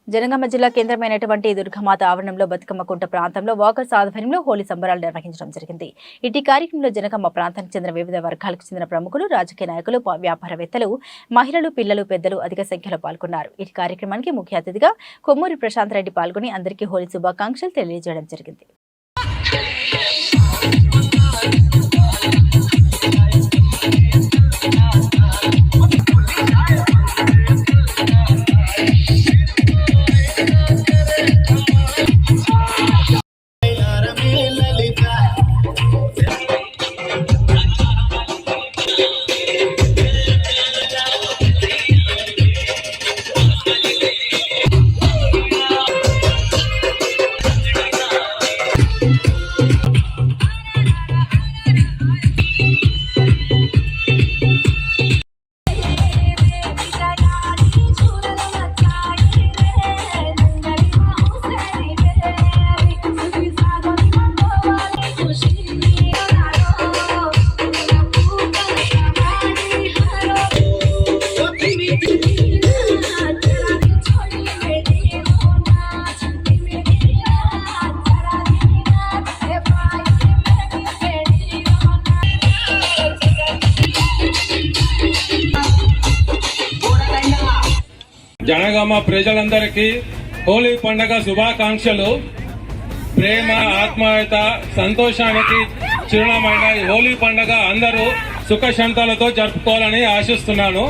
జనగామ జిల్లా కేంద్రమైనటువంటి దుర్గమాత ఆవరణంలో బతుకమ్మకుంట ప్రాంతంలో వాకర్స్ ఆధ్వర్యంలో హోలీ సంబరాలు నిర్వహించడం జరిగింది. ఇటీ కార్యక్రమంలో జనగామ ప్రాంతానికి చెందిన వివిధ వర్గాలకు చెందిన ప్రముఖులు, రాజకీయ నాయకులు, వ్యాపారవేత్తలు, మహిళలు, పిల్లలు, పెద్దలు అధిక సంఖ్యలో పాల్గొన్నారు. ఈ కార్యక్రమానికి ముఖ్య అతిథిగా కొమ్మూరి ప్రశాంత్ రెడ్డి పాల్గొని అందరికీ హోలీ శుభాకాంక్షలు తెలియజేయడం జరిగింది. జనగామ ప్రజలందరికీ హోలీ పండుగ శుభాకాంక్షలు. ప్రేమ, ఆత్మీయత, సంతోషానికి చిరునామైన ఈ హోలీ పండుగ అందరూ సుఖ శాంతాలతో జరుపుకోవాలని ఆశిస్తున్నాను.